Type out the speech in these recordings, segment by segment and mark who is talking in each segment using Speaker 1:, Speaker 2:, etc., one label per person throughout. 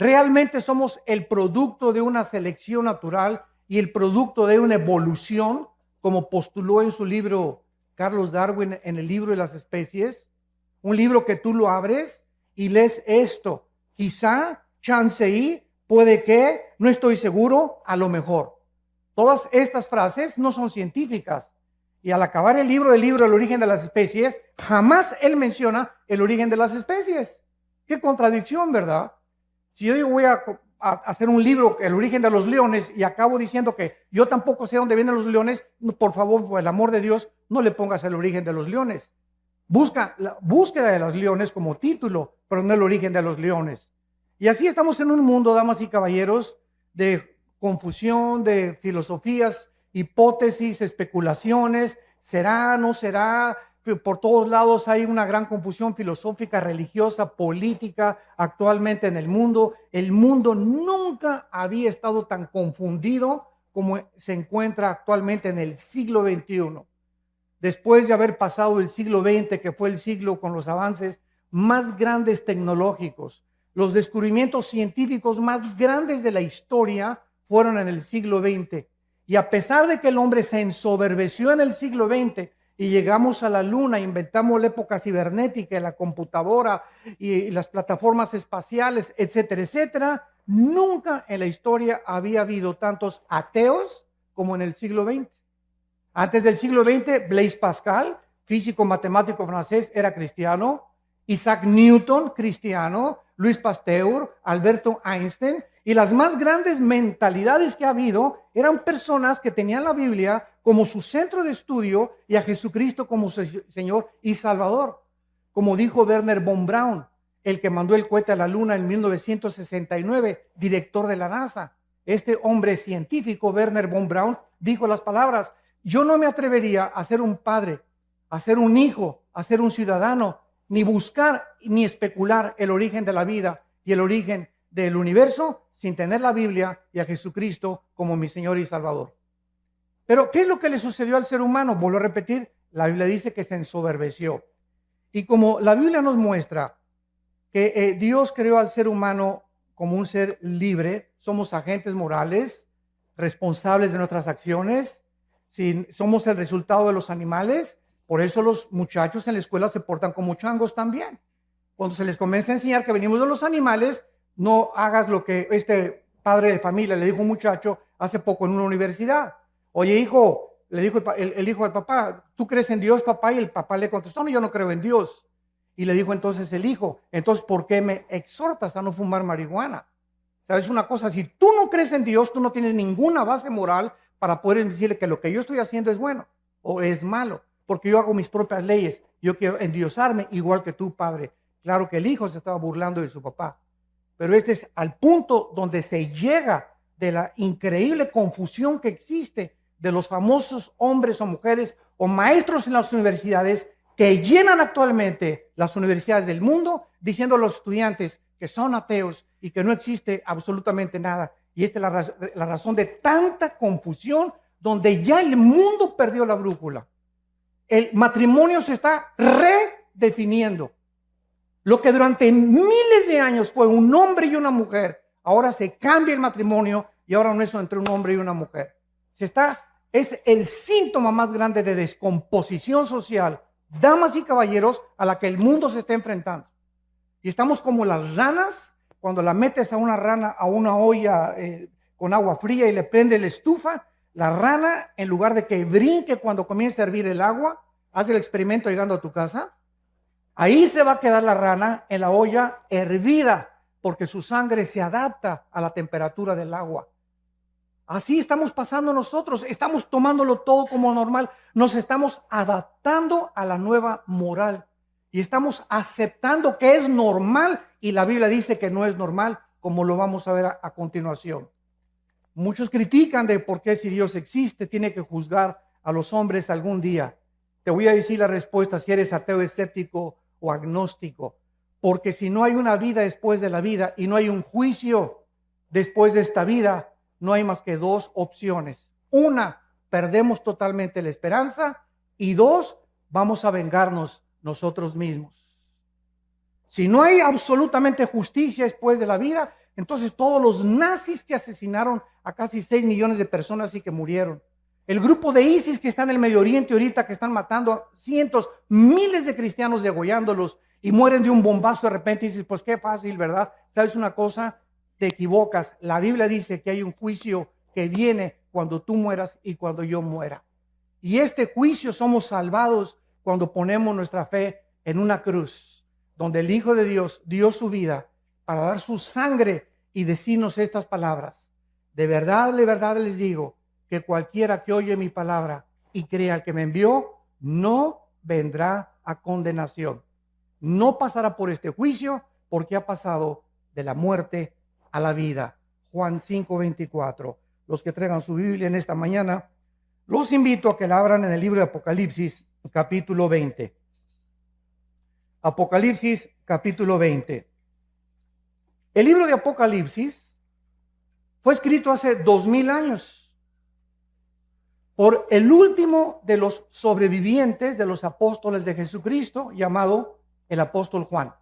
Speaker 1: ¿Realmente somos el producto de una selección natural y el producto de una evolución, como postuló en su libro Carlos Darwin en el libro de las especies? Un libro que tú lo abres y lees esto. Quizá, chance y, puede que, no estoy seguro, a lo mejor. Todas estas frases no son científicas. Y al acabar el libro El origen de las especies, jamás él menciona el origen de las especies. Qué contradicción, ¿verdad? Si yo voy a hacer un libro, El origen de los leones, y acabo diciendo que yo tampoco sé dónde vienen los leones, por favor, por el amor de Dios, no le pongas el origen de los leones. Busca la búsqueda de los leones como título, pero no el origen de los leones. Y así estamos en un mundo, damas y caballeros, de confusión, de filosofías, hipótesis, especulaciones, será, no será. Por todos lados hay una gran confusión filosófica, religiosa, política actualmente en el mundo. El mundo nunca había estado tan confundido como se encuentra actualmente en el siglo XXI. Después de haber pasado el siglo XX, que fue el siglo con los avances más grandes tecnológicos, los descubrimientos científicos más grandes de la historia fueron en el siglo XX. Y a pesar de que el hombre se ensoberbeció en el siglo XX y llegamos a la luna, inventamos la época cibernética, la computadora y las plataformas espaciales, etcétera, etcétera, nunca en la historia había habido tantos ateos como en el siglo XX. Antes del siglo XX, Blaise Pascal, físico matemático francés, era cristiano. Isaac Newton, cristiano. Louis Pasteur, Alberto Einstein. Y las más grandes mentalidades que ha habido eran personas que tenían la Biblia como su centro de estudio y a Jesucristo como su Señor y Salvador. Como dijo Wernher von Braun, el que mandó el cohete a la luna en 1969, director de la NASA. Este hombre científico, Wernher von Braun, dijo las palabras: yo no me atrevería a ser un padre, a ser un hijo, a ser un ciudadano, ni buscar ni especular el origen de la vida y el origen del universo sin tener la Biblia y a Jesucristo como mi Señor y Salvador. Pero, ¿qué es lo que le sucedió al ser humano? Vuelvo a repetir, la Biblia dice que se ensoberbeció. Y como la Biblia nos muestra que Dios creó al ser humano como un ser libre, somos agentes morales, responsables de nuestras acciones, si somos el resultado de los animales, por eso los muchachos en la escuela se portan como changos también. Cuando se les comienza a enseñar que venimos de los animales, no hagas lo que este padre de familia le dijo a un muchacho hace poco en una universidad. Oye, hijo, le dijo el hijo al papá, ¿tú crees en Dios, papá? Y el papá le contestó, no, yo no creo en Dios. Y le dijo entonces el hijo, entonces, ¿por qué me exhortas a no fumar marihuana? ¿Sabes una cosa? Si tú no crees en Dios, tú no tienes ninguna base moral para poder decirle que lo que yo estoy haciendo es bueno o es malo, porque yo hago mis propias leyes. Yo quiero endiosarme igual que tú, padre. Claro que el hijo se estaba burlando de su papá, pero este es al punto donde se llega de la increíble confusión que existe de los famosos hombres o mujeres o maestros en las universidades que llenan actualmente las universidades del mundo diciendo a los estudiantes que son ateos y que no existe absolutamente nada. Y esta es la razón de tanta confusión, donde ya el mundo perdió la brújula. El matrimonio se está redefiniendo. Lo que durante miles de años fue un hombre y una mujer, ahora se cambia el matrimonio y ahora no es entre un hombre y una mujer. Es el síntoma más grande de descomposición social, damas y caballeros, a la que el mundo se está enfrentando. Y estamos como las ranas. Cuando la metes a una rana a una olla con agua fría y le prende la estufa, la rana, en lugar de que brinque cuando comience a hervir el agua, hace el experimento llegando a tu casa, ahí se va a quedar la rana en la olla hervida, porque su sangre se adapta a la temperatura del agua. Así estamos pasando nosotros, estamos tomándolo todo como normal, nos estamos adaptando a la nueva moral. Y estamos aceptando que es normal y la Biblia dice que no es normal, como lo vamos a ver a continuación. Muchos critican de por qué si Dios existe tiene que juzgar a los hombres algún día. Te voy a decir la respuesta si eres ateo, escéptico o agnóstico. Porque si no hay una vida después de la vida y no hay un juicio después de esta vida, no hay más que dos opciones. Una, perdemos totalmente la esperanza y dos, vamos a vengarnos nosotros mismos. Si no hay absolutamente justicia después de la vida, Entonces todos los nazis que asesinaron a casi 6 millones de personas y que murieron. El grupo de ISIS que está en el Medio Oriente ahorita, que están matando a cientos, miles de cristianos, degollándolos y mueren de un bombazo de repente. Y dices, pues qué fácil, ¿verdad? ¿Sabes una cosa? Te equivocas. La Biblia dice que hay un juicio que viene cuando tú mueras y cuando yo muera. Y este juicio somos salvados cuando ponemos nuestra fe en una cruz, donde el Hijo de Dios dio su vida para dar su sangre y decirnos estas palabras. De verdad les digo, que cualquiera que oye mi palabra y crea al que me envió, no vendrá a condenación. No pasará por este juicio porque ha pasado de la muerte a la vida. Juan 5:24. Los que traigan su Biblia en esta mañana, los invito a que la abran en el libro de Apocalipsis, capítulo 20. Apocalipsis, capítulo 20. El libro de Apocalipsis fue escrito hace 2000 años. Por el último de los sobrevivientes de los apóstoles de Jesucristo, llamado el apóstol Juan.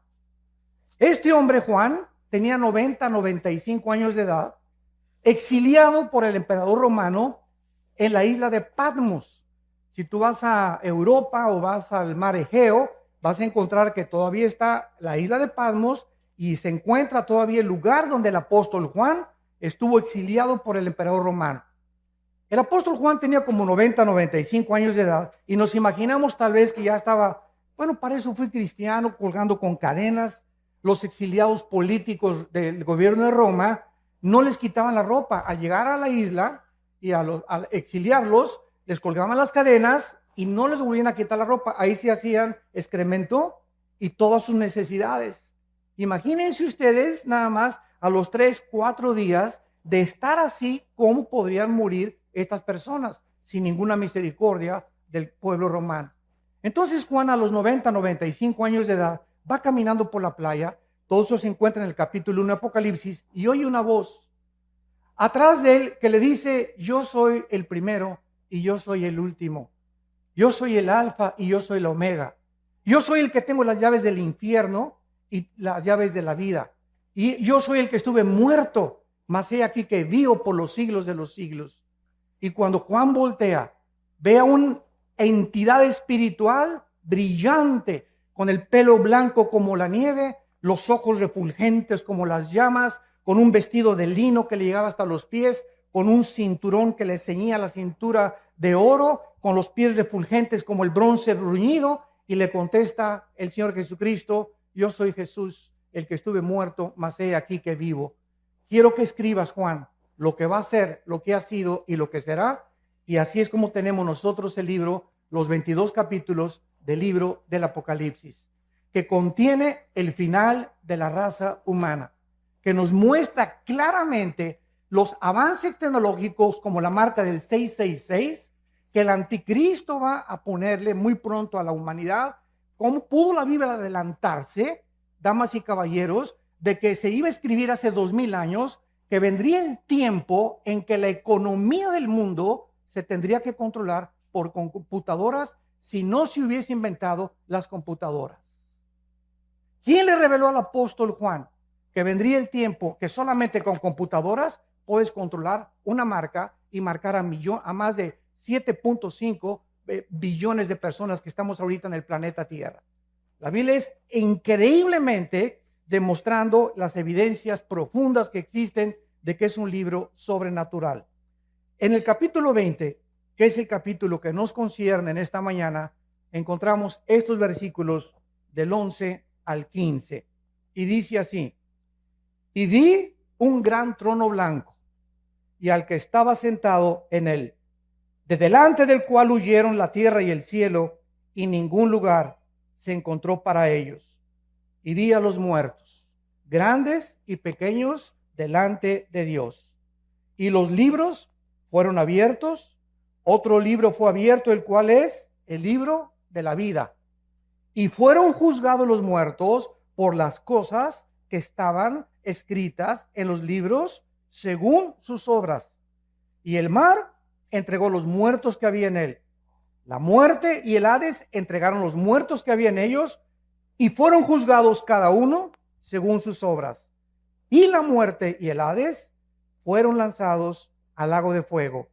Speaker 1: Este hombre, Juan, tenía 95 años de edad, exiliado por el emperador romano en la isla de Patmos. Si tú vas a Europa o vas al mar Egeo, vas a encontrar que todavía está la isla de Patmos y se encuentra todavía el lugar donde el apóstol Juan estuvo exiliado por el emperador romano. El apóstol Juan tenía como 95 años de edad y nos imaginamos tal vez que ya estaba, bueno, para eso fui cristiano, colgando con cadenas. Los exiliados políticos del gobierno de Roma no les quitaban la ropa. Al llegar a la isla y al exiliarlos, les colgaban las cadenas y no les volvían a quitar la ropa. Ahí se hacían excremento y todas sus necesidades. Imagínense ustedes nada más a los 3, 4 días de estar así, cómo podrían morir estas personas sin ninguna misericordia del pueblo romano. Entonces Juan a los 95 años de edad va caminando por la playa. Todo eso se encuentra en el capítulo 1 de Apocalipsis y oye una voz atrás de él que le dice: yo soy el primero y yo soy el último. Yo soy el alfa y yo soy la omega. Yo soy el que tengo las llaves del infierno y las llaves de la vida. Y yo soy el que estuve muerto, mas he aquí que vivo por los siglos de los siglos. Y cuando Juan voltea, ve a una entidad espiritual brillante, con el pelo blanco como la nieve, los ojos refulgentes como las llamas, con un vestido de lino que le llegaba hasta los pies, con un cinturón que le ceñía la cintura de oro, con los pies refulgentes como el bronce bruñido, y le contesta el Señor Jesucristo: yo soy Jesús, el que estuve muerto, mas he aquí que vivo. Quiero que escribas, Juan, lo que va a ser, lo que ha sido y lo que será. Y así es como tenemos nosotros el libro, los 22 capítulos del libro del Apocalipsis, que contiene el final de la raza humana, que nos muestra claramente los avances tecnológicos como la marca del 666, que el anticristo va a ponerle muy pronto a la humanidad. ¿Cómo pudo la Biblia adelantarse, damas y caballeros, de que se iba a escribir hace 2000 años, que vendría el tiempo en que la economía del mundo se tendría que controlar por computadoras si no se hubiese inventado las computadoras? ¿Quién le reveló al apóstol Juan que vendría el tiempo que solamente con computadoras puedes controlar una marca y marcar a más de 7.5 billones de personas que estamos ahorita en el planeta Tierra? La Biblia es increíblemente demostrando las evidencias profundas que existen de que es un libro sobrenatural. En el capítulo 20, que es el capítulo que nos concierne en esta mañana, encontramos estos versículos del 11 al 15. Y dice así: y vi un gran trono blanco y al que estaba sentado en él, de delante del cual huyeron la tierra y el cielo, y ningún lugar se encontró para ellos. Y vi a los muertos, grandes y pequeños, delante de Dios. Y los libros fueron abiertos. Otro libro fue abierto, el cual es el libro de la vida. Y fueron juzgados los muertos por las cosas que estaban escritas en los libros según sus obras. Y el mar entregó los muertos que había en él. La muerte y el Hades entregaron los muertos que había en ellos, y fueron juzgados cada uno según sus obras. y la muerte y el Hades fueron lanzados al lago de fuego.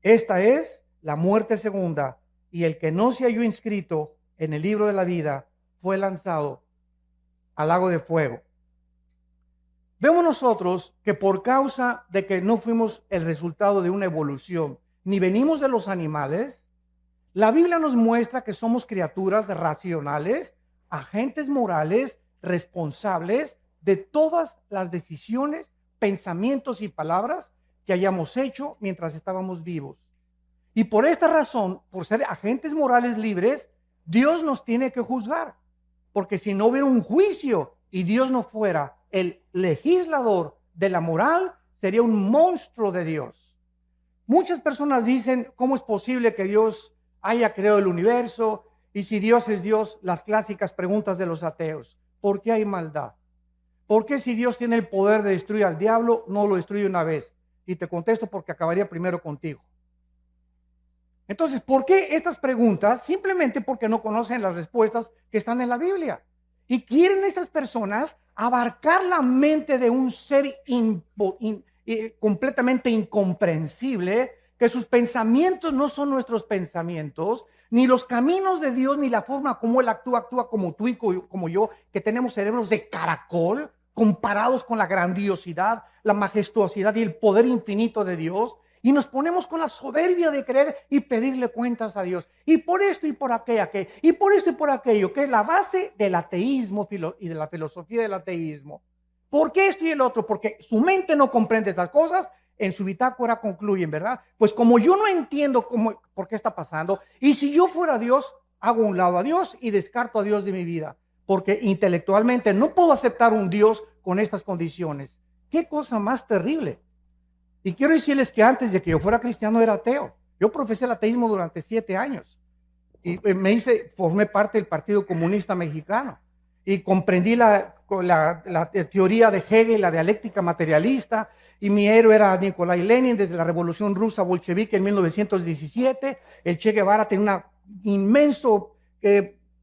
Speaker 1: Esta es la muerte segunda, y el que no se halló inscrito en el libro de la vida fue lanzado al lago de fuego. Vemos nosotros que por causa de que no fuimos el resultado de una evolución, ni venimos de los animales, la Biblia nos muestra que somos criaturas racionales, agentes morales, responsables de todas las decisiones, pensamientos y palabras que hayamos hecho mientras estábamos vivos. Y por esta razón, por ser agentes morales libres, Dios nos tiene que juzgar. Porque si no hubiera un juicio y Dios no fuera el legislador de la moral, sería un monstruo de Dios. Muchas personas dicen, ¿cómo es posible que Dios haya creado el universo? Y si Dios es Dios, las clásicas preguntas de los ateos. ¿Por qué hay maldad? ¿Por qué si Dios tiene el poder de destruir al diablo, no lo destruye una vez? Y te contesto porque acabaría primero contigo. Entonces, ¿por qué estas preguntas? Simplemente porque no conocen las respuestas que están en la Biblia. Y quieren estas personas abarcar la mente de un ser completamente incomprensible, que sus pensamientos no son nuestros pensamientos, ni los caminos de Dios, ni la forma como Él actúa como tú y como yo, que tenemos cerebros de caracol, comparados con la grandiosidad, la majestuosidad y el poder infinito de Dios. Y nos ponemos con la soberbia de creer y pedirle cuentas a Dios. Y por esto y por aquello, y por esto y por aquello, que es la base del ateísmo y de la filosofía del ateísmo. ¿Por qué esto y el otro? Porque su mente no comprende estas cosas. En su bitácora concluyen, ¿verdad? Pues como yo no entiendo por qué está pasando, y si yo fuera Dios, hago a un lado a Dios y descarto a Dios de mi vida. Porque intelectualmente no puedo aceptar un Dios con estas condiciones. ¿Qué cosa más terrible? Y quiero decirles que antes de que yo fuera cristiano era ateo. Yo profesé el ateísmo durante 7 años. Y formé parte del Partido Comunista Mexicano. Y comprendí la teoría de Hegel, la dialéctica materialista. Y mi héroe era Nikolai Lenin desde la Revolución Rusa Bolchevique en 1917. El Che Guevara tenía un inmenso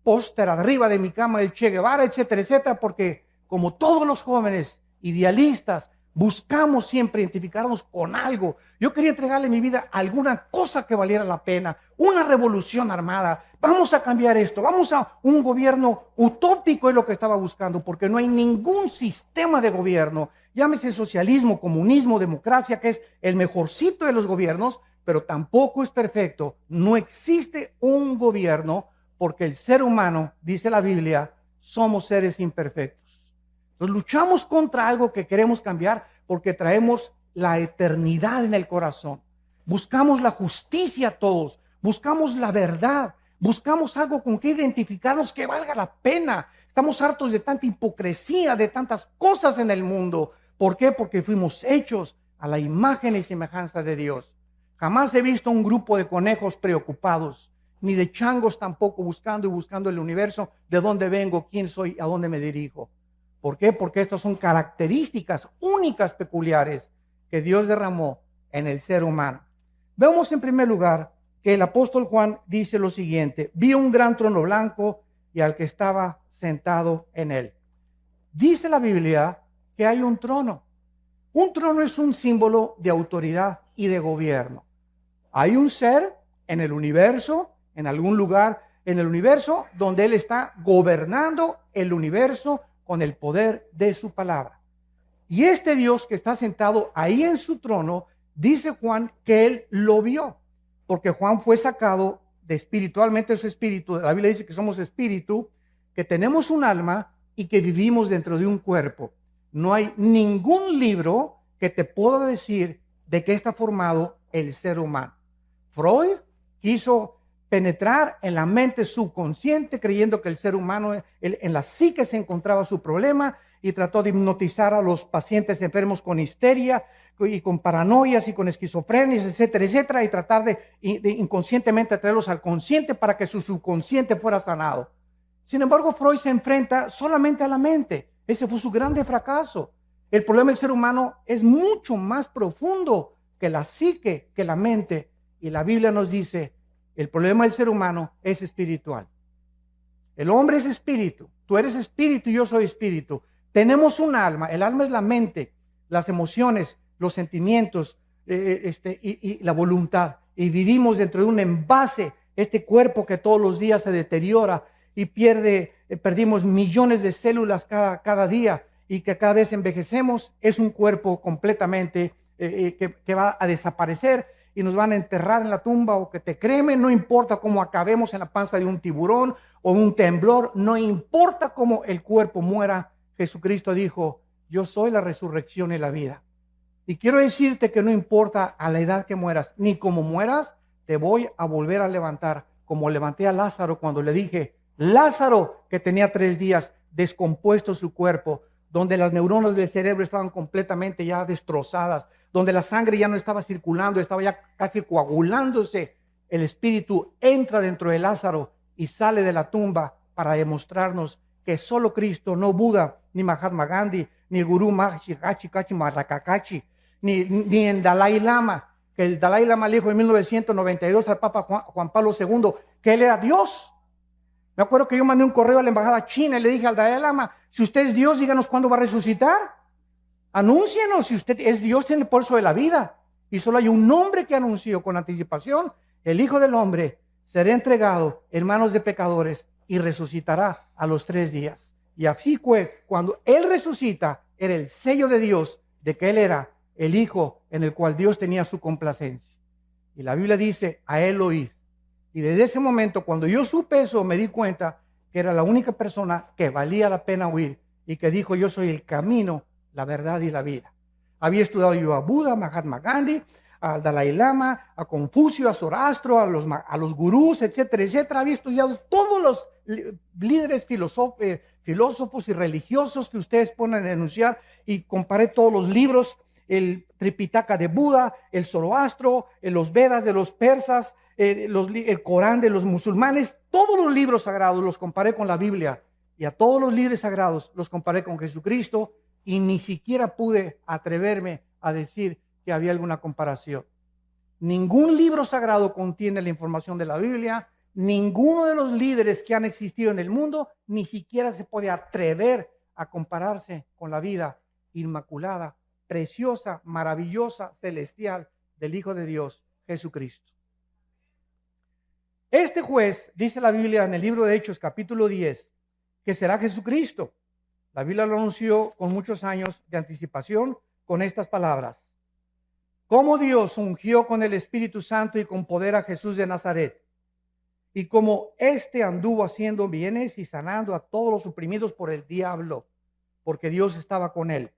Speaker 1: póster arriba de mi cama del Che Guevara, etcétera, etcétera, porque como todos los jóvenes idealistas, buscamos siempre identificarnos con algo. Yo quería entregarle mi vida a alguna cosa que valiera la pena, una revolución armada. Vamos a cambiar esto, vamos a un gobierno utópico, es lo que estaba buscando, porque no hay ningún sistema de gobierno, llámese socialismo, comunismo, democracia, que es el mejorcito de los gobiernos, pero tampoco es perfecto. No existe un gobierno porque el ser humano, dice la Biblia, somos seres imperfectos. Entonces luchamos contra algo que queremos cambiar porque traemos la eternidad en el corazón. Buscamos la justicia todos, buscamos la verdad, buscamos algo con que identificarnos que valga la pena. Estamos hartos de tanta hipocresía, de tantas cosas en el mundo. ¿Por qué? Porque fuimos hechos a la imagen y semejanza de Dios. Jamás he visto un grupo de conejos preocupados, ni de changos tampoco buscando el universo, de dónde vengo, quién soy, a dónde me dirijo. ¿Por qué? Porque estas son características únicas, peculiares, que Dios derramó en el ser humano. Vemos en primer lugar que el apóstol Juan dice lo siguiente: vi un gran trono blanco y al que estaba sentado en él. Dice la Biblia que hay un trono. Un trono es un símbolo de autoridad y de gobierno. Hay un ser en el universo, en algún lugar en el universo, donde Él está gobernando el universo con el poder de su palabra. Y este Dios que está sentado ahí en su trono, dice Juan que Él lo vio, porque Juan fue sacado de espiritualmente su espíritu. La Biblia dice que somos espíritu, que tenemos un alma y que vivimos dentro de un cuerpo. No hay ningún libro que te pueda decir de qué está formado el ser humano. Freud quiso penetrar en la mente subconsciente creyendo que el ser humano, en la psique se encontraba su problema, y trató de hipnotizar a los pacientes enfermos con histeria y con paranoias y con esquizofrenias, etcétera, etcétera, y tratar de inconscientemente traerlos al consciente para que su subconsciente fuera sanado. Sin embargo, Freud se enfrenta solamente a la mente. Ese fue su grande fracaso. El problema del ser humano es mucho más profundo que la psique, que la mente, y la Biblia nos dice: el problema del ser humano es espiritual. El hombre es espíritu, tú eres espíritu y yo soy espíritu, Tenemos un alma. El alma es la mente, las emociones, los sentimientos y la voluntad. Y vivimos dentro de un envase, este cuerpo que todos los días se deteriora y perdimos millones de células cada día, y que cada vez envejecemos. Es un cuerpo completamente que va a desaparecer y nos van a enterrar en la tumba, o que te cremen. No importa cómo acabemos en la panza de un tiburón o un temblor, no importa cómo el cuerpo muera. Jesucristo dijo: yo soy la resurrección y la vida. Y quiero decirte que no importa a la edad que mueras, ni cómo mueras, te voy a volver a levantar, como levanté a Lázaro cuando le dije: Lázaro, que tenía 3 días descompuesto su cuerpo, donde las neuronas del cerebro estaban completamente ya destrozadas, donde la sangre ya no estaba circulando, estaba ya casi coagulándose. El espíritu entra dentro de Lázaro y sale de la tumba para demostrarnos que solo Cristo, no Buda, ni Mahatma Gandhi, ni el gurú Maharishi Kachi Marakakachi, ni el Dalai Lama, que el Dalai Lama le dijo en 1992 al Papa Juan Pablo II que él era Dios. Me acuerdo que yo mandé un correo a la embajada china y le dije al Dalai Lama: si usted es Dios, díganos cuándo va a resucitar. Anúncienos, si usted es Dios, tiene el pulso de la vida. Y solo hay un nombre que anunció con anticipación: el Hijo del Hombre será entregado en manos de pecadores y resucitará a los 3 días. Y así fue, cuando Él resucita, era el sello de Dios de que Él era el Hijo en el cual Dios tenía su complacencia. Y la Biblia dice: a Él oíd. Y desde ese momento, cuando yo supe eso, me di cuenta que era la única persona que valía la pena oír, y que dijo: yo soy el camino, la verdad y la vida. Había estudiado yo a Buda, a Mahatma Gandhi, al Dalai Lama, a Confucio, a Zoroastro, a los gurús, etcétera, etcétera. Había estudiado todos los líderes filósofos y religiosos que ustedes ponen a enunciar, y comparé todos los libros: el Tripitaka de Buda, el Zoroastro, los Vedas de los persas, el Corán de los musulmanes. Todos los libros sagrados los comparé con la Biblia, y a todos los líderes sagrados los comparé con Jesucristo, y ni siquiera pude atreverme a decir que había alguna comparación. Ningún libro sagrado contiene la información de la Biblia. Ninguno de los líderes que han existido en el mundo ni siquiera se puede atrever a compararse con la vida inmaculada, preciosa, maravillosa, celestial del Hijo de Dios, Jesucristo. Este juez, dice la Biblia en el libro de Hechos, capítulo 10, que será Jesucristo. La Biblia lo anunció con muchos años de anticipación con estas palabras: como Dios ungió con el Espíritu Santo y con poder a Jesús de Nazaret, y como éste anduvo haciendo bienes y sanando a todos los oprimidos por el diablo, porque Dios estaba con él.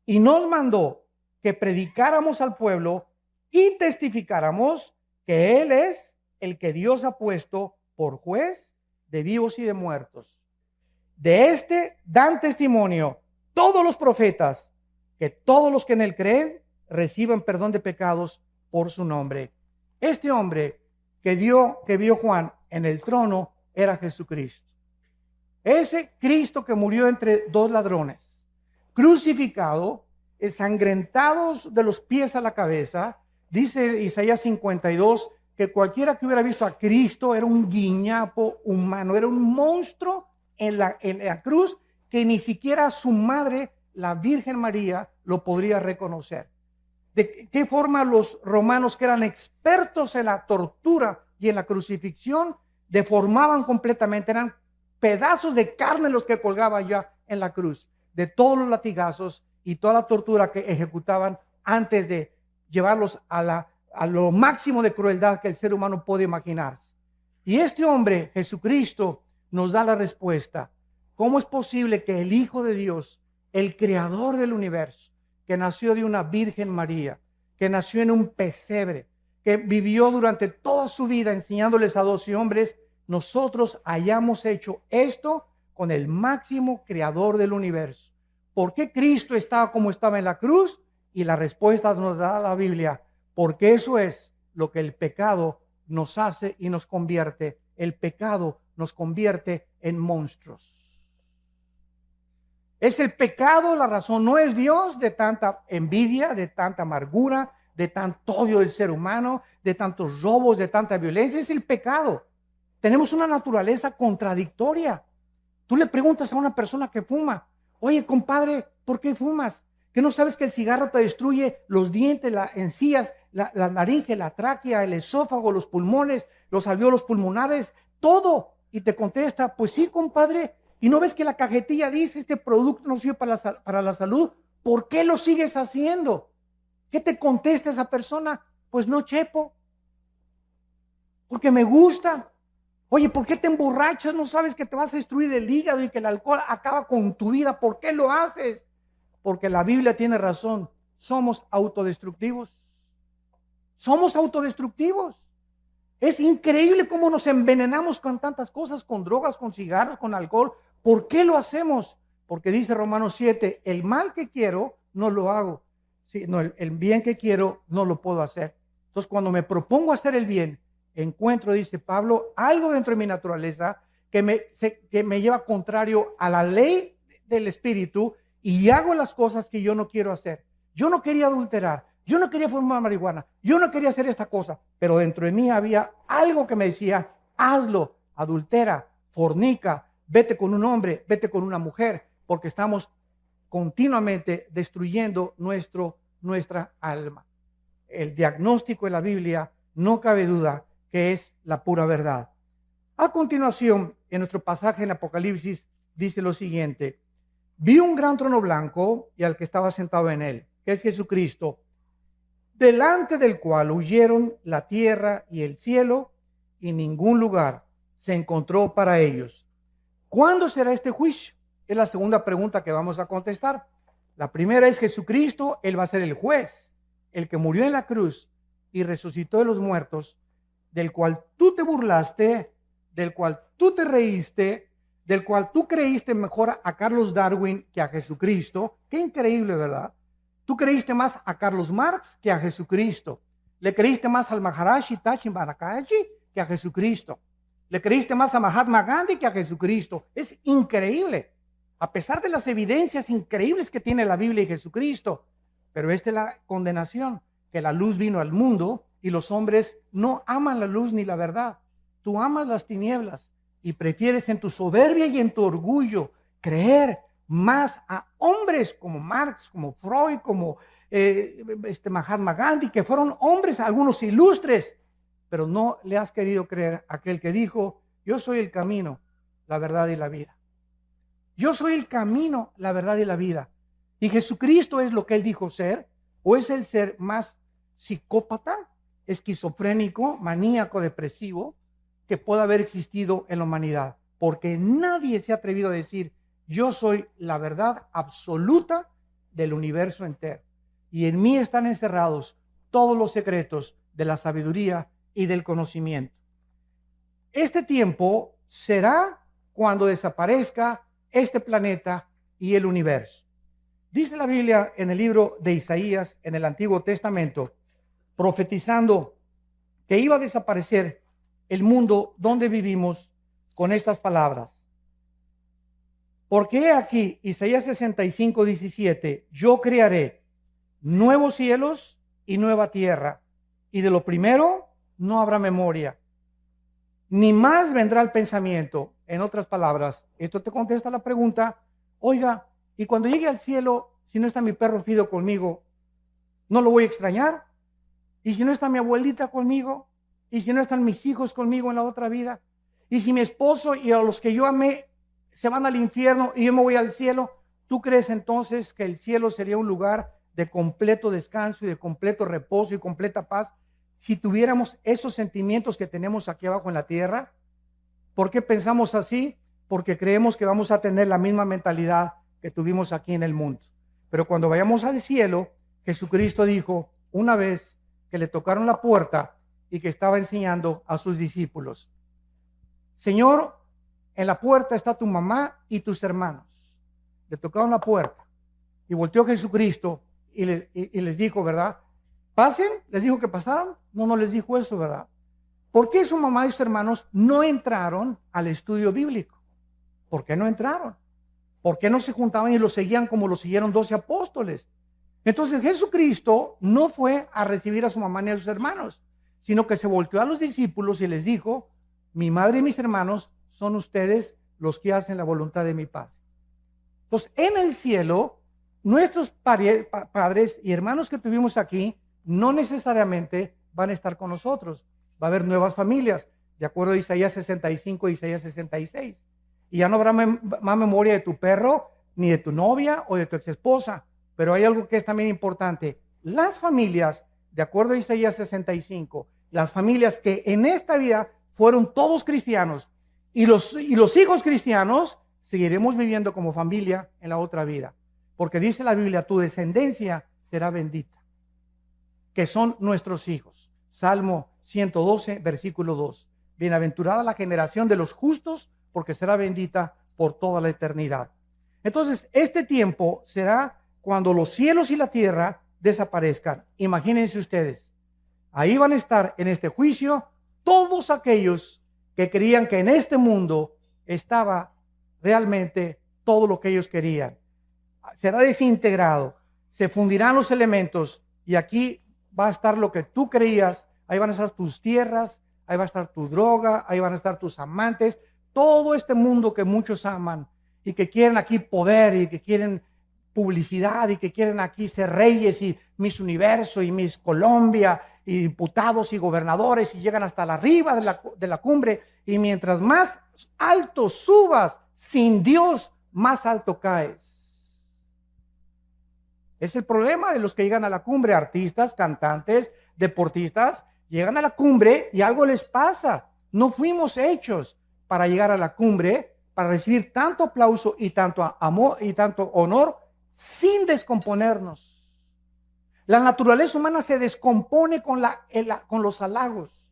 Speaker 1: Y nos mandó que predicáramos al pueblo y testificáramos que Él es el que Dios ha puesto por juez de vivos y de muertos. De este dan testimonio todos los profetas, que todos los que en él creen reciban perdón de pecados por su nombre. Este hombre que vio Juan en el trono era Jesucristo. Ese Cristo que murió entre 2 ladrones, crucificado, ensangrentados de los pies a la cabeza. Dice Isaías 52 que cualquiera que hubiera visto a Cristo era un guiñapo humano, era un monstruo en la cruz, que ni siquiera su madre, la Virgen María, lo podría reconocer. ¿De qué forma los romanos, que eran expertos en la tortura y en la crucifixión, deformaban completamente? Eran pedazos de carne los que colgaban ya en la cruz, de todos los latigazos y toda la tortura que ejecutaban antes de llevarlos a lo máximo de crueldad que el ser humano puede imaginarse. Y este hombre, Jesucristo, nos da la respuesta. ¿Cómo es posible que el Hijo de Dios, el creador del universo, que nació de una Virgen María, que nació en un pesebre, que vivió durante toda su vida enseñándoles a 12 hombres, nosotros hayamos hecho esto con el máximo creador del universo? ¿Por qué Cristo estaba como estaba en la cruz? Y la respuesta nos da la Biblia: porque eso es lo que el pecado nos hace y nos convierte. El pecado nos convierte en monstruos. Es el pecado la razón, no es Dios, de tanta envidia, de tanta amargura, de tanto odio del ser humano, de tantos robos, de tanta violencia. Es el pecado. Tenemos una naturaleza contradictoria. Tú le preguntas a una persona que fuma: Oye, compadre, ¿por qué fumas? ¿Que no sabes que el cigarro te destruye los dientes, las encías, la laringe, la tráquea, el esófago, los pulmones, los alvéolos pulmonares, todo? Y te contesta, pues sí, compadre. ¿Y no ves que la cajetilla dice, este producto no sirve para la salud? ¿Por qué lo sigues haciendo? ¿Qué te contesta esa persona? Pues no, chepo, porque me gusta. Oye, ¿por qué te emborrachas? ¿No sabes que te vas a destruir el hígado y que el alcohol acaba con tu vida? ¿Por qué lo haces? Porque la Biblia tiene razón. Somos autodestructivos. Somos autodestructivos. Es increíble cómo nos envenenamos con tantas cosas, con drogas, con cigarros, con alcohol. ¿Por qué lo hacemos? Porque dice Romanos 7, el mal que quiero no lo hago. Sí, no, el bien que quiero no lo puedo hacer. Entonces, cuando me propongo hacer el bien, encuentro, dice Pablo, algo dentro de mi naturaleza que me lleva contrario a la ley del Espíritu y hago las cosas que yo no quiero hacer. Yo no quería adulterar, yo no quería fumar marihuana, yo no quería hacer esta cosa, pero dentro de mí había algo que me decía, hazlo, adultera, fornica, vete con un hombre, vete con una mujer, porque estamos continuamente destruyendo nuestra alma. El diagnóstico de la Biblia, no cabe duda que es la pura verdad. A continuación, en nuestro pasaje en Apocalipsis, dice lo siguiente: vi un gran trono blanco y al que estaba sentado en él, que es Jesucristo, delante del cual huyeron la tierra y el cielo, y ningún lugar se encontró para ellos. ¿Cuándo será este juicio? Es la segunda pregunta que vamos a contestar. La primera es Jesucristo, Él va a ser el juez, el que murió en la cruz y resucitó de los muertos, del cual tú te burlaste, del cual tú te reíste, del cual tú creíste mejor a Carlos Darwin que a Jesucristo. Qué increíble, ¿verdad? Tú creíste más a Carlos Marx que a Jesucristo. Le creíste más al Maharaji Tachi Marakaji que a Jesucristo. Le creíste más a Mahatma Gandhi que a Jesucristo. Es increíble, a pesar de las evidencias increíbles que tiene la Biblia y Jesucristo. Pero esta es la condenación, que la luz vino al mundo y los hombres no aman la luz ni la verdad. Tú amas las tinieblas y prefieres en tu soberbia y en tu orgullo creer más a hombres como Marx, como Freud, como Mahatma Gandhi, que fueron hombres, algunos ilustres, pero no le has querido creer a aquel que dijo, yo soy el camino, la verdad y la vida. Yo soy el camino, la verdad y la vida. ¿Y Jesucristo es lo que él dijo ser? ¿O es el ser más psicópata, esquizofrénico, maníaco, depresivo que pueda haber existido en la humanidad? Porque nadie se ha atrevido a decir, yo soy la verdad absoluta del universo entero. Y en mí están encerrados todos los secretos de la sabiduría y del conocimiento. Este tiempo será cuando desaparezca este planeta y el universo. Dice la Biblia en el libro de Isaías, en el Antiguo Testamento, profetizando que iba a desaparecer el mundo donde vivimos con estas palabras. Porque he aquí, Isaías 65, 17, yo crearé nuevos cielos y nueva tierra, y de lo primero no habrá memoria, ni más vendrá el pensamiento. En otras palabras, esto te contesta la pregunta, oiga, y cuando llegue al cielo, si no está mi perro Fido conmigo, ¿no lo voy a extrañar? ¿Y si no está mi abuelita conmigo? ¿Y si no están mis hijos conmigo en la otra vida? ¿Y si mi esposo y a los que yo amé se van al infierno y yo me voy al cielo? ¿Tú crees entonces que el cielo sería un lugar de completo descanso y de completo reposo y completa paz si tuviéramos esos sentimientos que tenemos aquí abajo en la tierra? ¿Por qué pensamos así? Porque creemos que vamos a tener la misma mentalidad que tuvimos aquí en el mundo. Pero cuando vayamos al cielo, Jesucristo dijo una vez que le tocaron la puerta y que estaba enseñando a sus discípulos, Señor, en la puerta está tu mamá y tus hermanos. Le tocaron la puerta y volteó Jesucristo y les dijo, ¿verdad? Pasen, les dijo que pasaran. No les dijo eso, ¿verdad? ¿Por qué su mamá y sus hermanos no entraron al estudio bíblico? ¿Por qué no entraron? ¿Por qué no se juntaban y lo seguían como lo siguieron 12 apóstoles? Entonces Jesucristo no fue a recibir a su mamá ni a sus hermanos, sino que se volteó a los discípulos y les dijo, mi madre y mis hermanos son ustedes los que hacen la voluntad de mi Padre. Entonces, en el cielo, nuestros padres y hermanos que tuvimos aquí no necesariamente van a estar con nosotros. Va a haber nuevas familias, de acuerdo a Isaías 65 y Isaías 66. Y ya no habrá más memoria de tu perro, ni de tu novia o de tu exesposa. Pero hay algo que es también importante. Las familias, de acuerdo a Isaías 65, las familias que en esta vida fueron todos cristianos y los hijos cristianos, seguiremos viviendo como familia en la otra vida. Porque dice la Biblia, tu descendencia será bendita, que son nuestros hijos. Salmo 112, versículo 2. Bienaventurada la generación de los justos, porque será bendita por toda la eternidad. Entonces, este tiempo será cuando los cielos y la tierra desaparezcan. Imagínense ustedes, ahí van a estar en este juicio todos aquellos que creían que en este mundo estaba realmente todo lo que ellos querían. Será desintegrado, se fundirán los elementos y aquí va a estar lo que tú creías. Ahí van a estar tus tierras, ahí va a estar tu droga, ahí van a estar tus amantes, todo este mundo que muchos aman y que quieren aquí poder y que quieren publicidad y que quieren aquí ser reyes y Miss Universo y Miss Colombia y diputados y gobernadores y llegan hasta la arriba de la cumbre, y mientras más alto subas sin Dios, más alto caes. Es el problema de los que llegan a la cumbre, artistas, cantantes, deportistas, llegan a la cumbre y algo les pasa. No fuimos hechos para llegar a la cumbre, para recibir tanto aplauso y tanto amor y tanto honor sin descomponernos. La naturaleza humana se descompone con los halagos,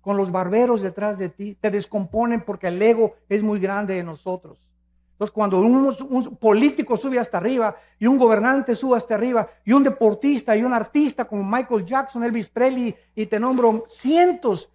Speaker 1: con los barberos detrás de ti. Te descomponen porque el ego es muy grande de nosotros. Entonces, cuando un político sube hasta arriba y un gobernante sube hasta arriba y un deportista y un artista como Michael Jackson, Elvis Presley y te nombro cientos,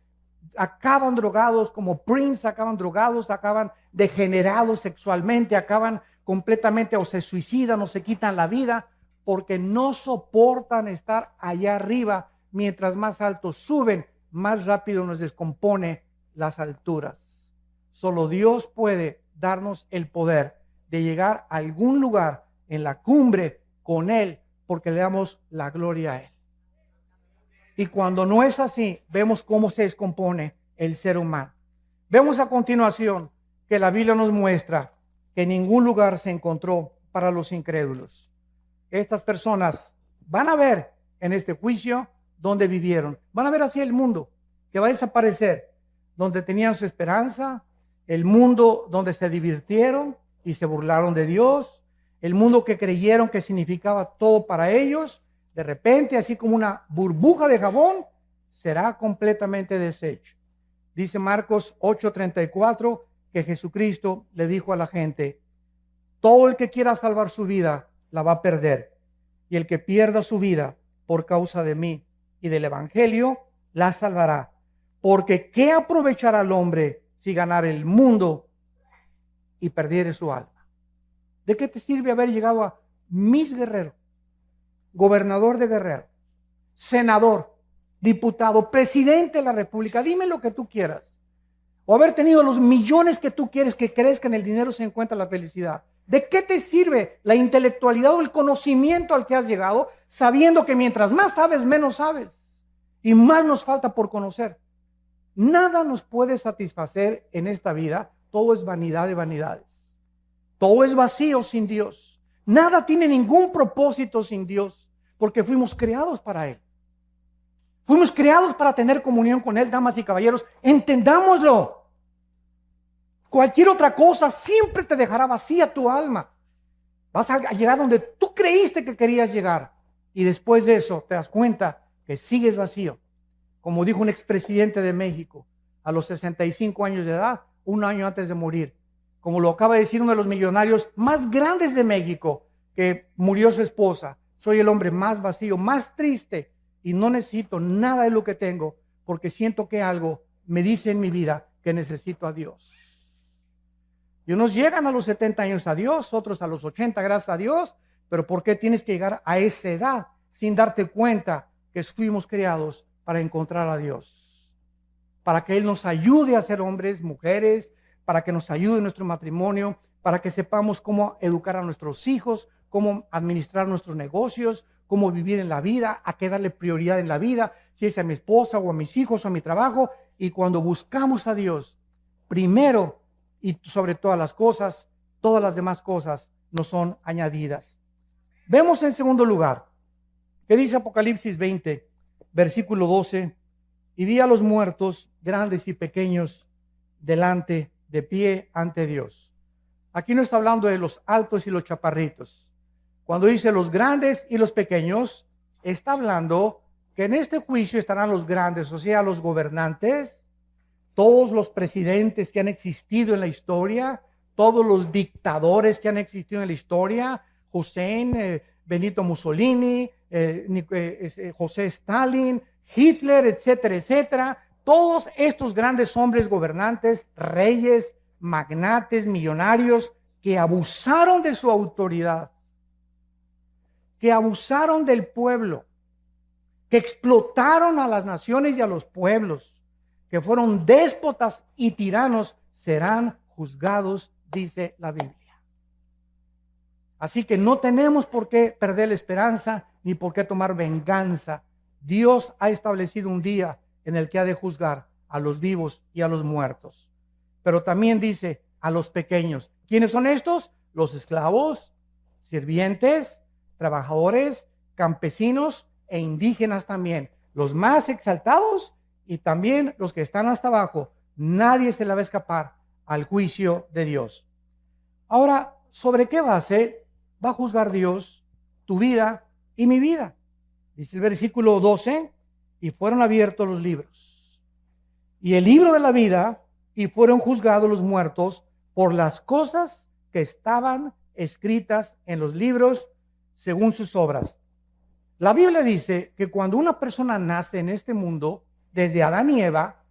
Speaker 1: acaban drogados, como Prince, acaban drogados, acaban degenerados sexualmente, acaban completamente o se suicidan o se quitan la vida porque no soportan estar allá arriba. Mientras más altos suben, más rápido nos descompone las alturas. Solo Dios puede darnos el poder de llegar a algún lugar en la cumbre con Él, porque le damos la gloria a Él. Y cuando no es así, vemos cómo se descompone el ser humano. Vemos a continuación que la Biblia nos muestra que ningún lugar se encontró para los incrédulos. Estas personas van a ver en este juicio donde vivieron. Van a ver así el mundo que va a desaparecer, donde tenían su esperanza, el mundo donde se divirtieron y se burlaron de Dios, el mundo que creyeron que significaba todo para ellos. De repente, así como una burbuja de jabón, será completamente deshecho. Dice Marcos 8:34 que Jesucristo le dijo a la gente: todo el que quiera salvar su vida la va a perder, y el que pierda su vida por causa de mí y del evangelio la salvará. Porque ¿qué aprovechará el hombre si ganara el mundo y perdiere su alma? ¿De qué te sirve haber llegado a Miss Guerrero, gobernador de Guerrero, senador, diputado, presidente de la República? Dime lo que tú quieras. O haber tenido los millones que tú quieres, que crees que en el dinero se encuentra la felicidad. ¿De qué te sirve la intelectualidad o el conocimiento al que has llegado, sabiendo que mientras más sabes, menos sabes y más nos falta por conocer? Nada nos puede satisfacer en esta vida. Todo es vanidad de vanidades. Todo es vacío sin Dios. Nada tiene ningún propósito sin Dios, porque fuimos creados para Él. Fuimos creados para tener comunión con Él, damas y caballeros. Entendámoslo. Cualquier otra cosa siempre te dejará vacía tu alma. Vas a llegar donde tú creíste que querías llegar. Y después de eso te das cuenta que sigues vacío. Como dijo un expresidente de México, a los 65 años de edad, un año antes de morir. Como lo acaba de decir uno de los millonarios más grandes de México, que murió su esposa: soy el hombre más vacío, más triste, y no necesito nada de lo que tengo, porque siento que algo me dice en mi vida que necesito a Dios. Y unos llegan a los 70 años a Dios, otros a los 80, gracias a Dios. Pero ¿por qué tienes que llegar a esa edad sin darte cuenta que fuimos creados para encontrar a Dios? Para que Él nos ayude a ser hombres, mujeres, para que nos ayude en nuestro matrimonio, para que sepamos cómo educar a nuestros hijos, cómo administrar nuestros negocios, cómo vivir en la vida, a qué darle prioridad en la vida, si es a mi esposa o a mis hijos o a mi trabajo. Y cuando buscamos a Dios primero y sobre todas las cosas, todas las demás cosas nos son añadidas. Vemos en segundo lugar, que dice Apocalipsis 20, versículo 12, y vi a los muertos, grandes y pequeños, delante, de pie ante Dios. Aquí no está hablando de los altos y los chaparritos. Cuando dice los grandes y los pequeños, está hablando que en este juicio estarán los grandes, o sea, los gobernantes, todos los presidentes que han existido en la historia, todos los dictadores que han existido en la historia, Hussein, Benito Mussolini, José Stalin, Hitler, etcétera, etcétera. Todos estos grandes hombres gobernantes, reyes, magnates, millonarios, que abusaron de su autoridad, que abusaron del pueblo, que explotaron a las naciones y a los pueblos, que fueron déspotas y tiranos, serán juzgados, dice la Biblia. Así que no tenemos por qué perder la esperanza ni por qué tomar venganza. Dios ha establecido un día en el que ha de juzgar a los vivos y a los muertos. Pero también dice a los pequeños. ¿Quiénes son estos? Los esclavos, sirvientes, trabajadores, campesinos e indígenas también. Los más exaltados y también los que están hasta abajo. Nadie se le va a escapar al juicio de Dios. Ahora, ¿sobre qué base va a juzgar Dios tu vida y mi vida? Dice el versículo 12, y fueron abiertos los libros. Y el libro de la vida, y fueron juzgados los muertos por las cosas que estaban escritas en los libros según sus obras. La Biblia dice que cuando una persona nace en este mundo, desde Adán y Eva,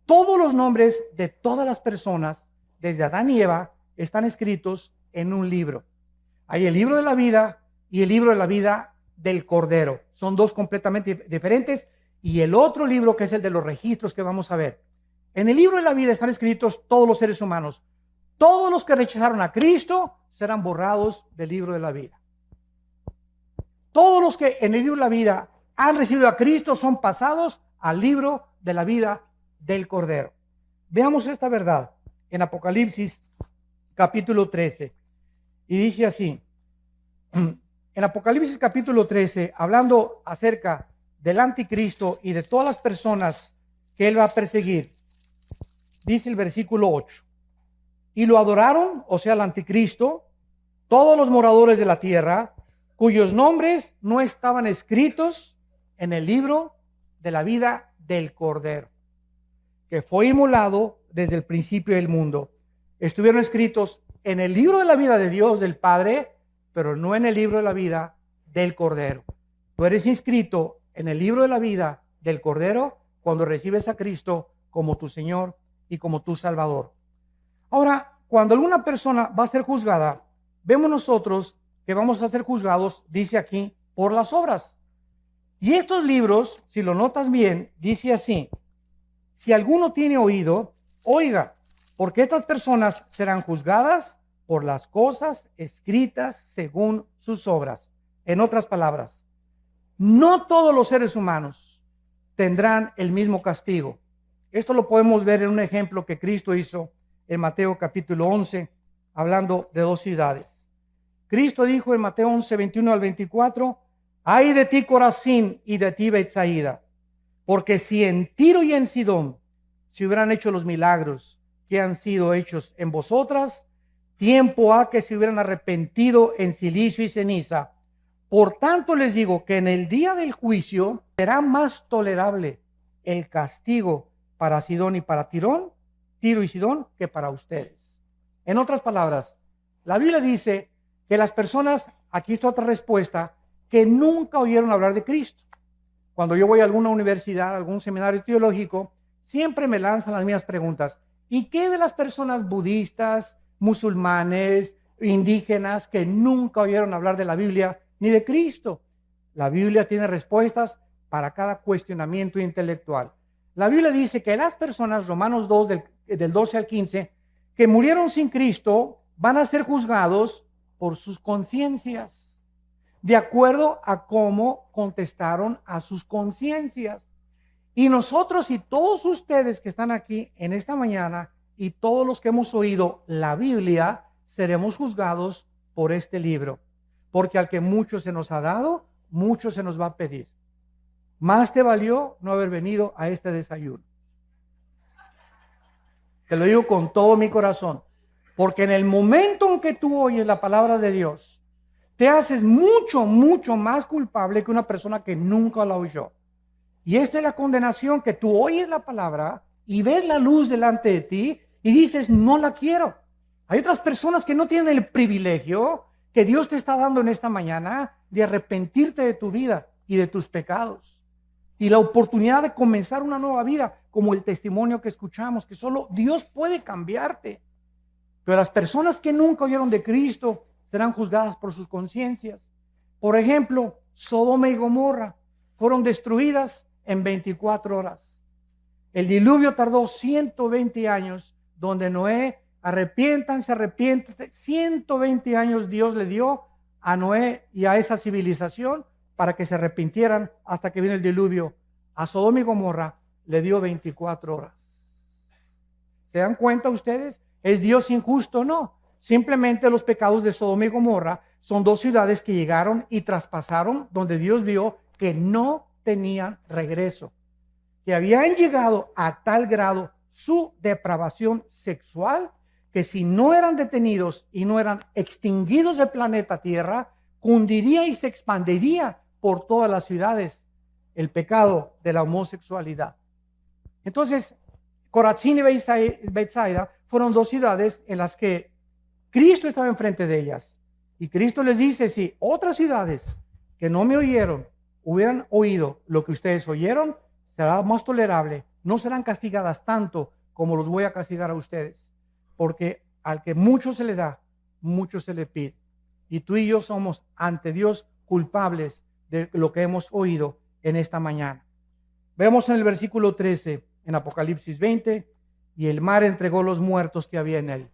Speaker 1: todos los nombres de todas las personas, desde Adán y Eva, están escritos en un libro. Hay el libro de la vida y el libro de la vida del Cordero. Son dos completamente diferentes. Y el otro libro, que es el de los registros que vamos a ver. En el libro de la vida están escritos todos los seres humanos. Todos los que rechazaron a Cristo serán borrados del libro de la vida. Todos los que en el libro de la vida han recibido a Cristo son pasados al libro de la vida del Cordero. Veamos esta verdad en Apocalipsis capítulo 13. Y dice así, en Apocalipsis capítulo 13, hablando acerca del anticristo y de todas las personas que él va a perseguir, dice el versículo 8, y lo adoraron, o sea, el anticristo, todos los moradores de la tierra, cuyos nombres no estaban escritos en el libro de la vida del Cordero, que fue inmolado desde el principio del mundo. Estuvieron escritos en el libro de la vida de Dios, del Padre, pero no en el libro de la vida del Cordero. Tú eres inscrito en el libro de la vida del Cordero cuando recibes a Cristo como tu Señor y como tu Salvador. Ahora, cuando alguna persona va a ser juzgada, vemos nosotros que vamos a ser juzgados, dice aquí, por las obras. Y estos libros, si lo notas bien, dice así: si alguno tiene oído, oiga, porque estas personas serán juzgadas por las cosas escritas según sus obras. En otras palabras, no todos los seres humanos tendrán el mismo castigo. Esto lo podemos ver en un ejemplo que Cristo hizo en Mateo capítulo 11, hablando de dos ciudades. Cristo dijo en Mateo 11, 21 al 24, ay de ti Corazín y de ti Betsaida, porque si en Tiro y en Sidón se hubieran hecho los milagros que han sido hechos en vosotras, tiempo ha que se hubieran arrepentido en silicio y ceniza. Por tanto les digo que en el día del juicio será más tolerable el castigo para Sidón y para Tiro y Sidón, que para ustedes. En otras palabras, la Biblia dice que las personas, aquí está otra respuesta, que nunca oyeron hablar de Cristo. Cuando yo voy a alguna universidad, a algún seminario teológico, siempre me lanzan las mismas preguntas. ¿Y qué de las personas budistas, musulmanes, indígenas que nunca oyeron hablar de la Biblia ni de Cristo? La Biblia tiene respuestas para cada cuestionamiento intelectual. La Biblia dice que las personas, Romanos 2, del 12 al 15, que murieron sin Cristo van a ser juzgados por sus conciencias, de acuerdo a cómo contestaron a sus conciencias. Y nosotros y todos ustedes que están aquí en esta mañana y todos los que hemos oído la Biblia, seremos juzgados por este libro. Porque al que mucho se nos ha dado, mucho se nos va a pedir. Más te valió no haber venido a este desayuno. Te lo digo con todo mi corazón. Porque en el momento en que tú oyes la palabra de Dios, te haces mucho, mucho más culpable que una persona que nunca la oyó. Y esta es la condenación, que tú oyes la palabra y ves la luz delante de ti y dices, no la quiero. Hay otras personas que no tienen el privilegio que Dios te está dando en esta mañana de arrepentirte de tu vida y de tus pecados. Y la oportunidad de comenzar una nueva vida, como el testimonio que escuchamos, que solo Dios puede cambiarte. Pero las personas que nunca oyeron de Cristo serán juzgadas por sus conciencias. Por ejemplo, Sodoma y Gomorra fueron destruidas en 24 horas. El diluvio tardó 120 años, donde Noé, arrepiéntanse, 120 años Dios le dio a Noé y a esa civilización para que se arrepintieran hasta que vino el diluvio. A Sodoma y Gomorra le dio 24 horas. ¿Se dan cuenta ustedes? ¿Es Dios injusto? No. Simplemente los pecados de Sodoma y Gomorra son dos ciudades que llegaron y traspasaron donde Dios vio que no tenían regreso, que habían llegado a tal grado su depravación sexual que si no eran detenidos y no eran extinguidos del planeta Tierra, cundiría y se expandiría por todas las ciudades el pecado de la homosexualidad. Entonces, Corazín y Betsaida fueron dos ciudades en las que Cristo estaba enfrente de ellas. Y Cristo les dice, si otras ciudades que no me oyeron hubieran oído lo que ustedes oyeron, será más tolerable, no serán castigadas tanto como los voy a castigar a ustedes, porque al que mucho se le da, mucho se le pide. Y tú y yo somos ante Dios culpables de lo que hemos oído en esta mañana. Vemos en el versículo 13, en Apocalipsis 20, y el mar entregó los muertos que había en él.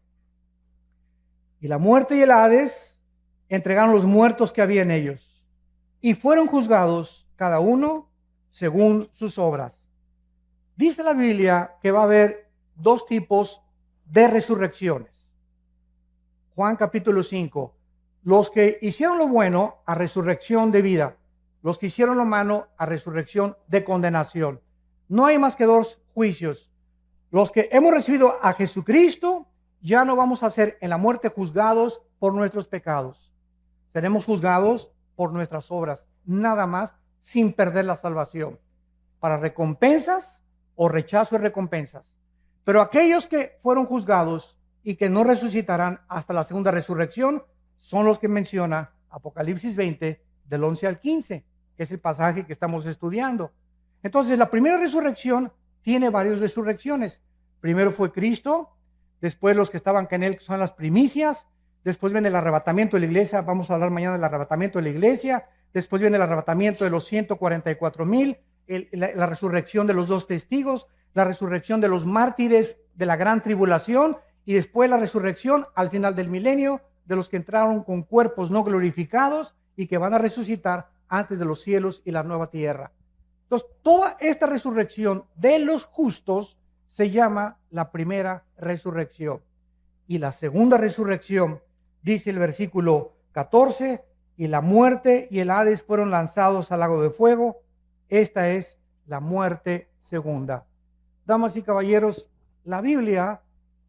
Speaker 1: Y la muerte y el Hades entregaron los muertos que había en ellos, y fueron juzgados cada uno según sus obras. Dice la Biblia que va a haber dos tipos de resurrecciones. Juan capítulo 5. Los que hicieron lo bueno a resurrección de vida. Los que hicieron lo malo a resurrección de condenación. No hay más que dos juicios. Los que hemos recibido a Jesucristo, ya no vamos a ser en la muerte juzgados por nuestros pecados. Seremos juzgados por nuestras obras, nada más, sin perder la salvación. Para recompensas o rechazo de recompensas. Pero aquellos que fueron juzgados y que no resucitarán hasta la segunda resurrección, son los que menciona Apocalipsis 20, del 11 al 15, que es el pasaje que estamos estudiando. Entonces, la primera resurrección tiene varias resurrecciones. Primero fue Cristo, después los que estaban con él, que son las primicias, después viene el arrebatamiento de la iglesia, vamos a hablar mañana del arrebatamiento de la iglesia, después viene el arrebatamiento de los 144,000, la resurrección de los dos testigos, la resurrección de los mártires de la gran tribulación, y después la resurrección al final del milenio de los que entraron con cuerpos no glorificados y que van a resucitar antes de los cielos y la nueva tierra. Entonces, toda esta resurrección de los justos se llama la primera resurrección. Y la segunda resurrección, dice el versículo 14, y la muerte y el Hades fueron lanzados al lago de fuego. Esta es la muerte segunda. Damas y caballeros, la Biblia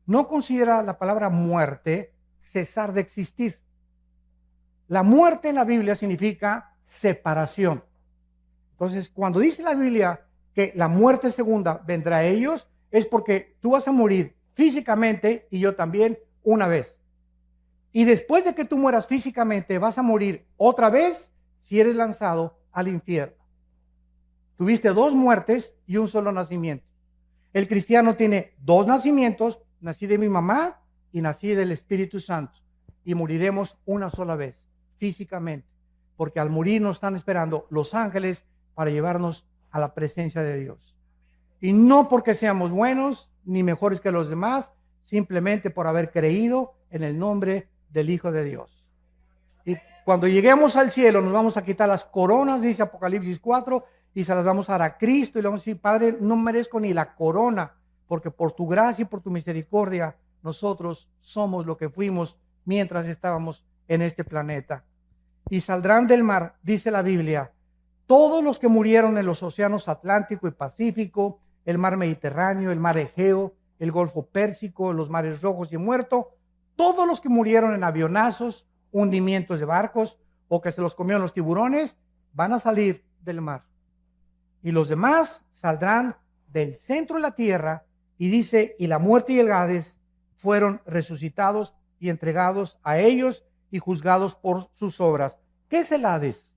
Speaker 1: no considera la palabra muerte cesar de existir. La muerte en la Biblia significa separación. Entonces, cuando dice la Biblia que la muerte segunda vendrá a ellos, es porque tú vas a morir físicamente y yo también una vez. Y después de que tú mueras físicamente, vas a morir otra vez si eres lanzado al infierno. Tuviste dos muertes y un solo nacimiento. El cristiano tiene dos nacimientos, nací de mi mamá y nací del Espíritu Santo. Y moriremos una sola vez, físicamente. Porque al morir nos están esperando los ángeles para llevarnos a la presencia de Dios. Y no porque seamos buenos ni mejores que los demás, simplemente por haber creído en el nombre del Hijo de Dios. Y cuando lleguemos al cielo nos vamos a quitar las coronas, dice Apocalipsis 4, y se las vamos a dar a Cristo y le vamos a decir: Padre, no merezco ni la corona, porque por tu gracia y por tu misericordia nosotros somos lo que fuimos mientras estábamos en este planeta. Y saldrán del mar, dice la Biblia, todos los que murieron en los océanos Atlántico y Pacífico, el mar Mediterráneo, el mar Egeo, el Golfo Pérsico, los mares Rojos y Muerto, todos los que murieron en avionazos, hundimientos de barcos o que se los comieron los tiburones, van a salir del mar. Y los demás saldrán del centro de la tierra, y dice: y la muerte y el Hades fueron resucitados y entregados a ellos y juzgados por sus obras. ¿Qué es el Hades?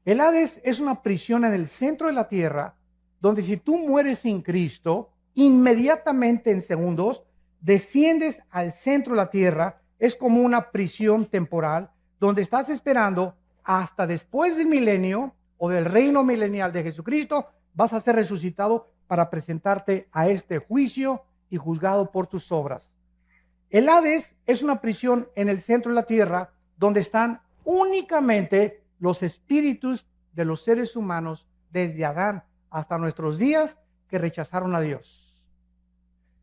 Speaker 1: El Hades es una prisión en el centro de la tierra, donde si tú mueres sin Cristo, inmediatamente en segundos desciendes al centro de la tierra. Es como una prisión temporal, donde estás esperando hasta después del milenio o del reino milenial de Jesucristo. Vas a ser resucitado para presentarte a este juicio y juzgado por tus obras. El Hades es una prisión en el centro de la tierra, donde están únicamente los espíritus de los seres humanos desde Adán hasta nuestros días que rechazaron a Dios.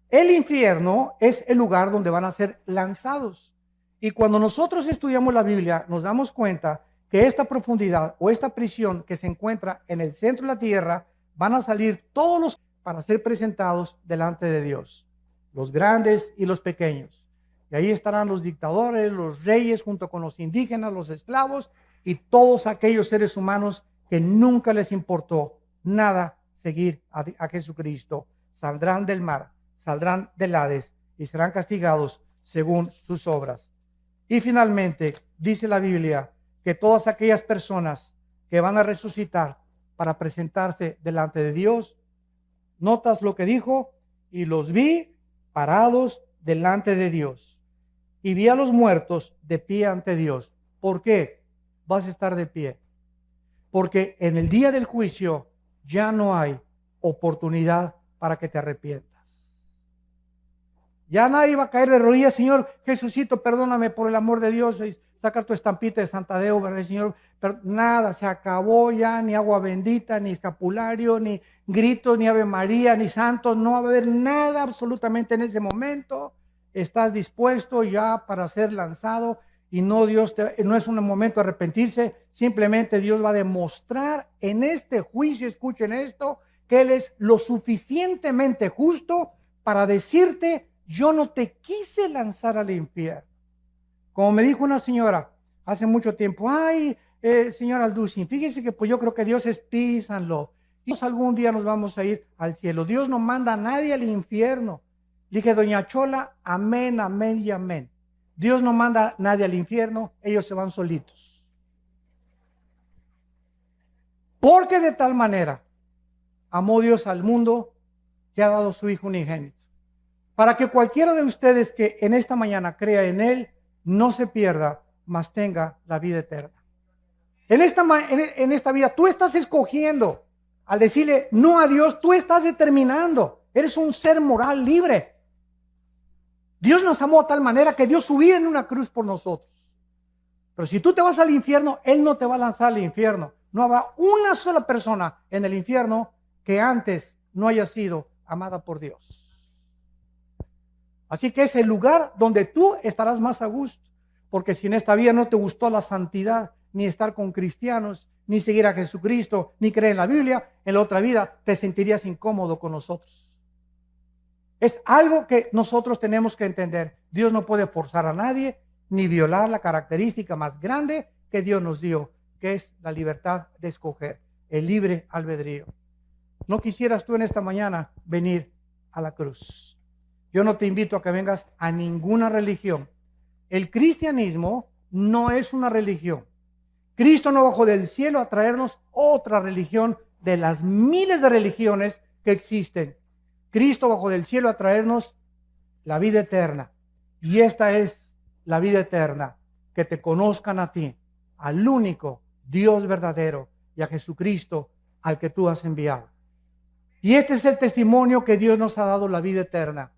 Speaker 1: El infierno es el lugar donde van a ser lanzados. Y cuando nosotros estudiamos la Biblia, nos damos cuenta que esta profundidad o esta prisión que se encuentra en el centro de la tierra, van a salir todos los para ser presentados delante de Dios, los grandes y los pequeños. Y ahí estarán los dictadores, los reyes, junto con los indígenas, los esclavos y todos aquellos seres humanos que nunca les importó nada seguir a Jesucristo. Saldrán del mar, saldrán del Hades y serán castigados según sus obras. Y finalmente, dice la Biblia que todas aquellas personas que van a resucitar para presentarse delante de Dios, notas lo que dijo: y los vi parados delante de Dios, y vi a los muertos de pie ante Dios. ¿Por qué vas a estar de pie? Porque en el día del juicio ya no hay oportunidad para que te arrepientas. Ya nadie va a caer de rodillas: Señor Jesucito, perdóname, por el amor de Dios, y sacar tu estampita de Santadeo, ¿verdad, Señor? Pero nada, se acabó ya, ni agua bendita, ni escapulario, ni gritos, ni Ave María, ni santos. No va a haber nada absolutamente en ese momento. Estás dispuesto ya para ser lanzado, y no es un momento de arrepentirse. Simplemente Dios va a demostrar en este juicio, escuchen esto, que Él es lo suficientemente justo para decirte: yo no te quise lanzar al infierno. Como me dijo una señora hace mucho tiempo: ay, señora Alducin, fíjese que pues yo creo que Dios es peace and love. Dios, algún día nos vamos a ir al cielo. Dios no manda a nadie al infierno. Le dije: doña Chola, amén, amén y amén. Dios no manda a nadie al infierno, ellos se van solitos. Porque de tal manera amó Dios al mundo que ha dado su Hijo unigénito, para que cualquiera de ustedes que en esta mañana crea en Él no se pierda, mas tenga la vida eterna. En esta vida tú estás escogiendo. Al decirle no a Dios, tú estás determinando. Eres un ser moral libre. Dios nos amó de tal manera que dio su vida en una cruz por nosotros. Pero si tú te vas al infierno, Él no te va a lanzar al infierno. No habrá una sola persona en el infierno que antes no haya sido amada por Dios. Así que es el lugar donde tú estarás más a gusto. Porque si en esta vida no te gustó la santidad, ni estar con cristianos, ni seguir a Jesucristo, ni creer en la Biblia, en la otra vida te sentirías incómodo con nosotros. Es algo que nosotros tenemos que entender. Dios no puede forzar a nadie, ni violar la característica más grande que Dios nos dio, que es la libertad de escoger, el libre albedrío. ¿No quisieras tú en esta mañana venir a la cruz? Yo no te invito a que vengas a ninguna religión. El cristianismo no es una religión. Cristo no bajó del cielo a traernos otra religión de las miles de religiones que existen. Cristo bajó del cielo a traernos la vida eterna. Y esta es la vida eterna: que te conozcan a ti, al único Dios verdadero, y a Jesucristo al que tú has enviado. Y este es el testimonio que Dios nos ha dado, la vida eterna: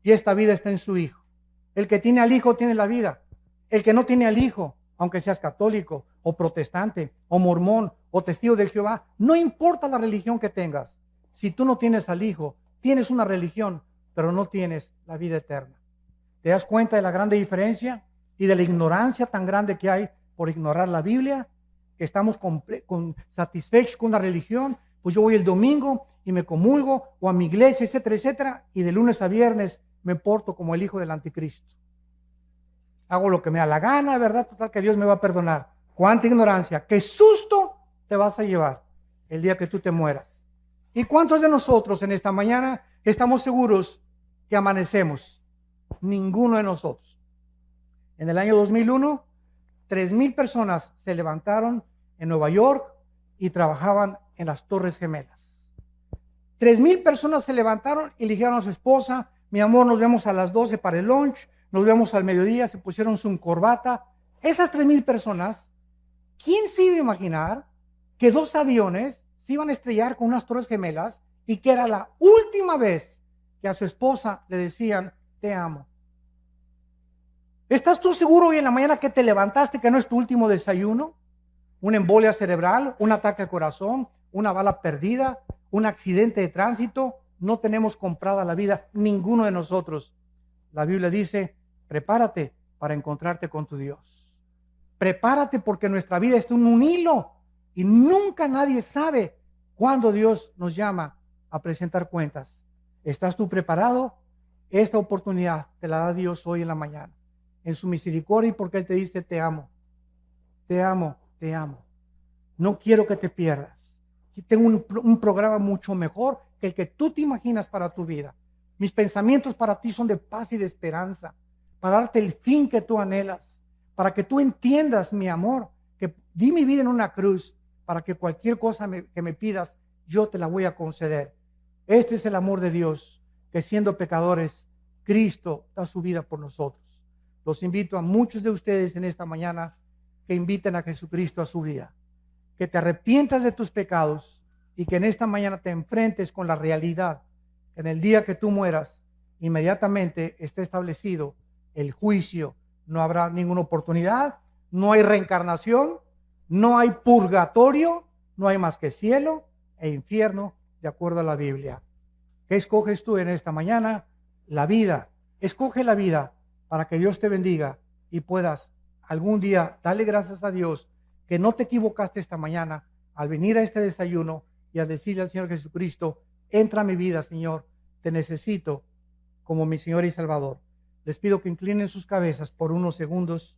Speaker 1: y esta vida está en su Hijo. El que tiene al Hijo tiene la vida. El que no tiene al Hijo, aunque seas católico o protestante o mormón o testigo de Jehová, no importa la religión que tengas. Si tú no tienes al Hijo, tienes una religión, pero no tienes la vida eterna. ¿Te das cuenta de la grande diferencia y de la ignorancia tan grande que hay por ignorar la Biblia? Que estamos satisfechos con una religión. Pues yo voy el domingo y me comulgo, o a mi iglesia, etcétera, etcétera, y de lunes a viernes me porto como el hijo del anticristo. Hago lo que me da la gana, ¿verdad? Total que Dios me va a perdonar. ¡Cuánta ignorancia! ¡Qué susto te vas a llevar el día que tú te mueras! ¿Y cuántos de nosotros en esta mañana estamos seguros que amanecemos? Ninguno de nosotros. En el año 2001, 3,000 personas se levantaron en Nueva York y trabajaban en las Torres Gemelas. 3,000 personas se levantaron y le dijeron a su esposa: mi amor, nos vemos a las 12 para el lunch, nos vemos al mediodía. Se pusieron su corbata. Esas 3,000 personas, ¿quién se iba a imaginar que 2 aviones se iban a estrellar con unas Torres Gemelas y que era la última vez que a su esposa le decían te amo? ¿Estás tú seguro hoy en la mañana que te levantaste que no es tu último desayuno? ¿Una embolia cerebral, un ataque al corazón, una bala perdida, un accidente de tránsito? No tenemos comprada la vida, ninguno de nosotros. La Biblia dice: prepárate para encontrarte con tu Dios. Prepárate, porque nuestra vida está en un hilo y nunca nadie sabe cuándo Dios nos llama a presentar cuentas. ¿Estás tú preparado? Esta oportunidad te la da Dios hoy en la mañana, en su misericordia, y porque Él te dice te amo, te amo, te amo. No quiero que te pierdas. Tengo un programa mucho mejor que el que tú te imaginas para tu vida. Mis pensamientos para ti son de paz y de esperanza, para darte el fin que tú anhelas, para que tú entiendas, mi amor, que di mi vida en una cruz para que cualquier cosa que me pidas, yo te la voy a conceder. Este es el amor de Dios, que siendo pecadores, Cristo da su vida por nosotros. Los invito a muchos de ustedes en esta mañana que inviten a Jesucristo a su vida, que te arrepientas de tus pecados y que en esta mañana te enfrentes con la realidad que en el día que tú mueras, inmediatamente esté establecido el juicio. No habrá ninguna oportunidad, no hay reencarnación, no hay purgatorio, no hay más que cielo e infierno, de acuerdo a la Biblia. ¿Qué escoges tú en esta mañana? La vida. Escoge la vida para que Dios te bendiga y puedas algún día darle gracias a Dios que no te equivocaste esta mañana al venir a este desayuno y a decirle al Señor Jesucristo: entra a mi vida, Señor, te necesito como mi Señor y Salvador. Les pido que inclinen sus cabezas por unos segundos.